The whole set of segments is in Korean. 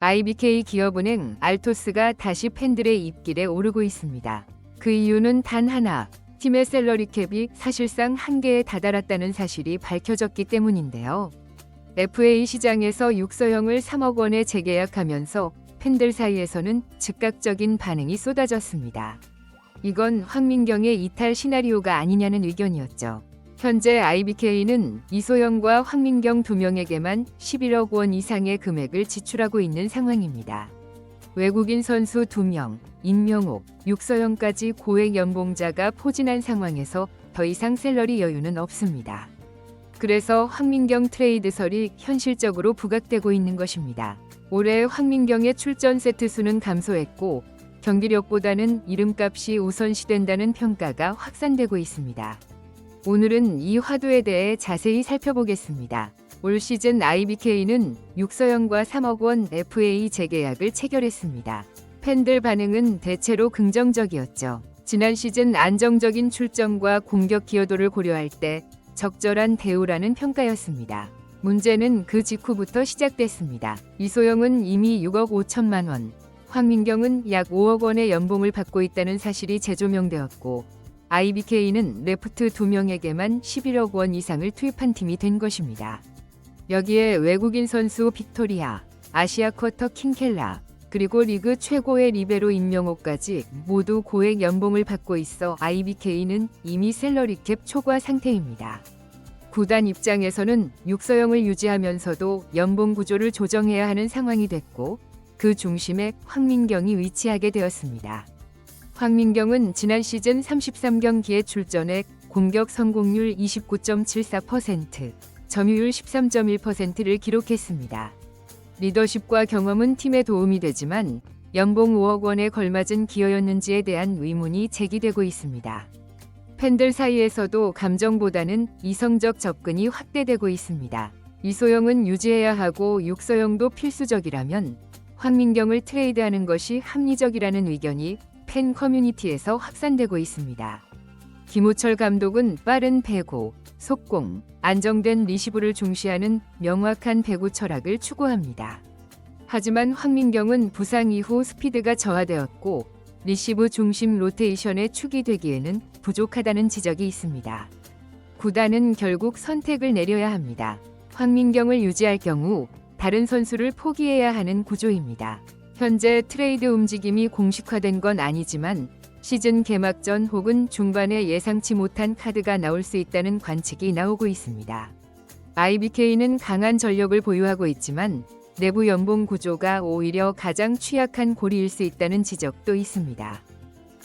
IBK 기업은행 알토스가 다시 팬들의 입길에 오르고 있습니다. 그 이유는 단 하나, 팀의 셀러리 캡이 사실상 한계에 다다랐다는 사실이 밝혀졌기 때문인데요. FA 시장에서 육서영을 3억 원에 재계약하면서 팬들 사이에서는 즉각적인 반응이 쏟아졌습니다. 이건 황민경의 이탈 시나리오가 아니냐는 의견이었죠. 현재 IBK는 이소영과 황민경 두 명에게만 11억 원 이상의 금액을 지출하고 있는 상황입니다. 외국인 선수 2명, 임명옥, 육서영까지 고액 연봉자가 포진한 상황에서 더 이상 샐러리 여유는 없습니다. 그래서 황민경 트레이드설이 현실적으로 부각되고 있는 것입니다. 올해 황민경의 출전 세트 수는 감소했고 경기력보다는 이름값이 우선시된다는 평가가 확산되고 있습니다. 오늘은 이 화두에 대해 자세히 살펴보겠습니다. 올 시즌 IBK는 육서영과 3억 원 FA 재계약을 체결했습니다. 팬들 반응은 대체로 긍정적이었죠. 지난 시즌 안정적인 출전과 공격 기여도를 고려할 때 적절한 대우라는 평가였습니다. 문제는 그 직후부터 시작됐습니다. 이소영은 이미 6억 5천만 원, 황민경은 약 5억 원의 연봉을 받고 있다는 사실이 재조명되었고 IBK는 레프트 2명에게만 11억 원 이상을 투입한 팀이 된 것입니다. 여기에 외국인 선수 빅토리아, 아시아 쿼터 킹켈라, 그리고 리그 최고의 리베로 임명호까지 모두 고액 연봉을 받고 있어 IBK는 이미 셀러리캡 초과 상태입니다. 구단 입장에서는 육서영을 유지하면서도 연봉 구조를 조정해야 하는 상황이 됐고 그 중심에 황민경이 위치하게 되었습니다. 황민경은 지난 시즌 33경기에 출전해 공격 성공률 29.74%, 점유율 13.1%를 기록했습니다. 리더십과 경험은 팀에 도움이 되지만 연봉 5억 원에 걸맞은 기여였는지에 대한 의문이 제기되고 있습니다. 팬들 사이에서도 감정보다는 이성적 접근이 확대되고 있습니다. 이소영은 유지해야 하고 육서영도 필수적이라면 황민경을 트레이드하는 것이 합리적이라는 의견이 팬 커뮤니티에서 확산되고 있습니다. 김우철 감독은 빠른 배구, 속공, 안정된 리시브를 중시하는 명확한 배구 철학을 추구합니다. 하지만 황민경은 부상 이후 스피드가 저하되었고 리시브 중심 로테이션에 축이 되기에는 부족하다는 지적이 있습니다. 구단은 결국 선택을 내려야 합니다. 황민경을 유지할 경우 다른 선수를 포기해야 하는 구조입니다. 현재 트레이드 움직임이 공식화된 건 아니지만 시즌 개막 전 혹은 중반에 예상치 못한 카드가 나올 수 있다는 관측이 나오고 있습니다. IBK는 강한 전력을 보유하고 있지만 내부 연봉 구조가 오히려 가장 취약한 고리일 수 있다는 지적도 있습니다.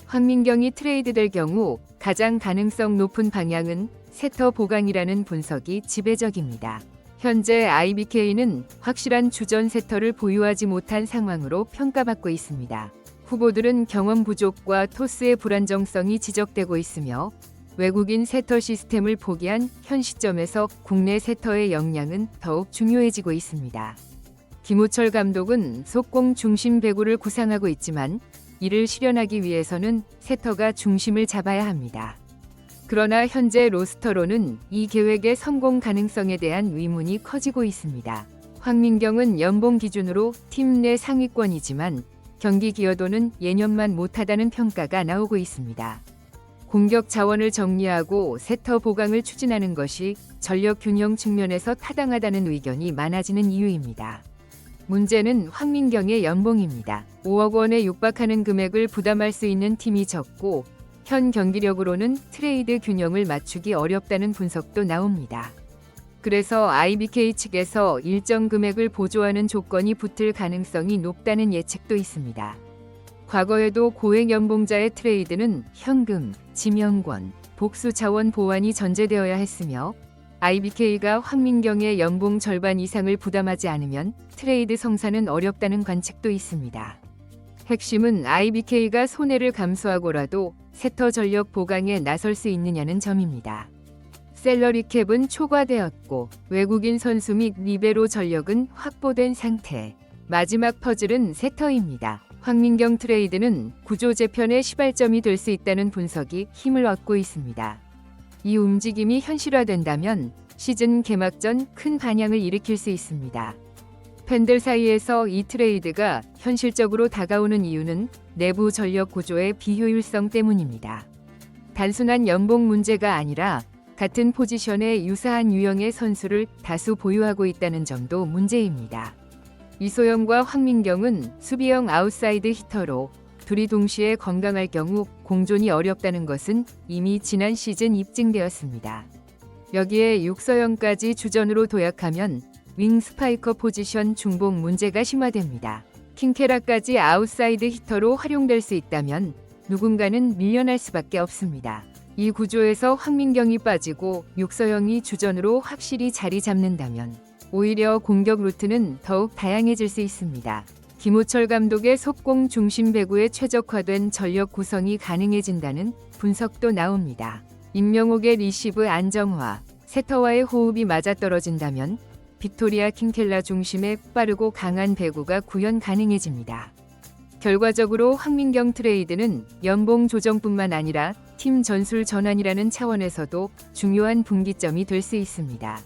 황민경이 트레이드될 경우 가장 가능성 높은 방향은 세터 보강이라는 분석이 지배적입니다. 현재 IBK는 확실한 주전 세터를 보유하지 못한 상황으로 평가받고 있습니다. 후보들은 경험 부족과 토스의 불안정성이 지적되고 있으며 외국인 세터 시스템을 포기한 현 시점에서 국내 세터의 역량은 더욱 중요해지고 있습니다. 김우철 감독은 속공 중심 배구를 구상하고 있지만 이를 실현하기 위해서는 세터가 중심을 잡아야 합니다. 그러나 현재 로스터로는 이 계획의 성공 가능성에 대한 의문이 커지고 있습니다. 황민경은 연봉 기준으로 팀 내 상위권이지만 경기 기여도는 예년만 못하다는 평가가 나오고 있습니다. 공격 자원을 정리하고 세터 보강을 추진하는 것이 전력 균형 측면에서 타당하다는 의견이 많아지는 이유입니다. 문제는 황민경의 연봉입니다. 5억 원에 육박하는 금액을 부담할 수 있는 팀이 적고 현 경기력으로는 트레이드 균형을 맞추기 어렵다는 분석도 나옵니다. 그래서 IBK 측에서 일정 금액을 보조하는 조건이 붙을 가능성이 높다는 예측도 있습니다. 과거에도 고액 연봉자의 트레이드는 현금, 지명권, 복수 자원 보완이 전제되어야 했으며 IBK가 황민경의 연봉 절반 이상을 부담하지 않으면 트레이드 성사는 어렵다는 관측도 있습니다. 핵심은 IBK가 손해를 감수하고라도 세터 전력 보강에 나설 수 있느냐는 점입니다. 셀러리 캡은 초과되었고 외국인 선수 및 리베로 전력은 확보된 상태. 마지막 퍼즐은 세터입니다. 황민경 트레이드는 구조 재편의 시발점이 될 수 있다는 분석이 힘을 얻고 있습니다. 이 움직임이 현실화된다면 시즌 개막 전 큰 반향을 일으킬 수 있습니다. 팬들 사이에서 이 트레이드가 현실적으로 다가오는 이유는 내부 전력 구조의 비효율성 때문입니다. 단순한 연봉 문제가 아니라 같은 포지션에 유사한 유형의 선수를 다수 보유하고 있다는 점도 문제입니다. 이소영과 황민경은 수비형 아웃사이드 히터로 둘이 동시에 건강할 경우 공존이 어렵다는 것은 이미 지난 시즌 입증되었습니다. 여기에 육서영까지 주전으로 도약하면 윙 스파이커 포지션 중복 문제가 심화됩니다. 킹케라까지 아웃사이드 히터로 활용될 수 있다면 누군가는 밀려날 수밖에 없습니다. 이 구조에서 황민경이 빠지고 육서영이 주전으로 확실히 자리 잡는다면 오히려 공격 루트는 더욱 다양해질 수 있습니다. 김호철 감독의 속공 중심 배구에 최적화된 전력 구성이 가능해진다는 분석도 나옵니다. 임명옥의 리시브 안정화, 세터와의 호흡이 맞아떨어진다면 빅토리아 킹켈라 중심의 빠르고 강한 배구가 구현 가능해집니다. 결과적으로 황민경 트레이드는 연봉 조정뿐만 아니라 팀 전술 전환이라는 차원에서도 중요한 분기점이 될 수 있습니다.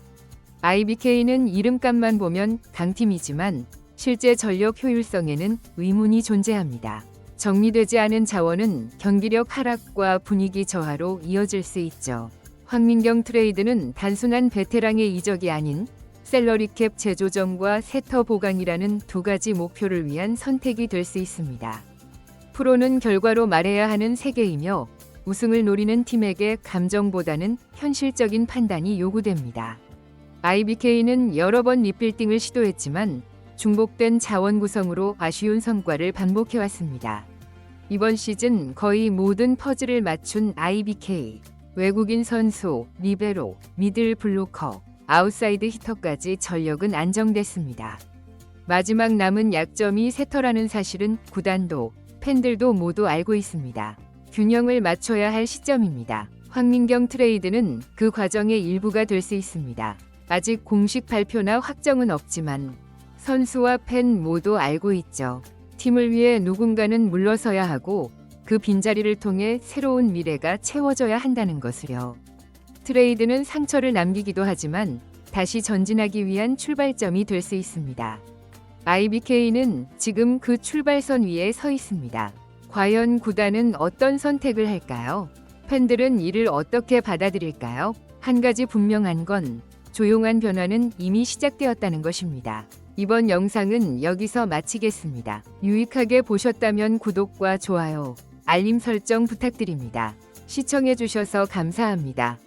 IBK는 이름값만 보면 강팀이지만 실제 전력 효율성에는 의문이 존재합니다. 정리되지 않은 자원은 경기력 하락과 분위기 저하로 이어질 수 있죠. 황민경 트레이드는 단순한 베테랑의 이적이 아닌 셀러리캡 재조정과 세터 보강이라는 두 가지 목표를 위한 선택이 될 수 있습니다. 프로는 결과로 말해야 하는 세계이며 우승을 노리는 팀에게 감정보다는 현실적인 판단이 요구됩니다. IBK는 여러 번 리빌딩을 시도했지만 중복된 자원 구성으로 아쉬운 성과를 반복해왔습니다. 이번 시즌 거의 모든 퍼즐을 맞춘 IBK, 외국인 선수, 리베로, 미들 블로커, 아웃사이드 히터까지 전력은 안정됐습니다. 마지막 남은 약점이 세터라는 사실은 구단도, 팬들도 모두 알고 있습니다. 균형을 맞춰야 할 시점입니다. 황민경 트레이드는 그 과정의 일부가 될 수 있습니다. 아직 공식 발표나 확정은 없지만 선수와 팬 모두 알고 있죠. 팀을 위해 누군가는 물러서야 하고 그 빈자리를 통해 새로운 미래가 채워져야 한다는 것을요. 트레이드는 상처를 남기기도 하지만 다시 전진하기 위한 출발점이 될 수 있습니다. IBK는 지금 그 출발선 위에 서 있습니다. 과연 구단은 어떤 선택을 할까요? 팬들은 이를 어떻게 받아들일까요? 한 가지 분명한 건 조용한 변화는 이미 시작되었다는 것입니다. 이번 영상은 여기서 마치겠습니다. 유익하게 보셨다면 구독과 좋아요, 알림 설정 부탁드립니다. 시청해주셔서 감사합니다.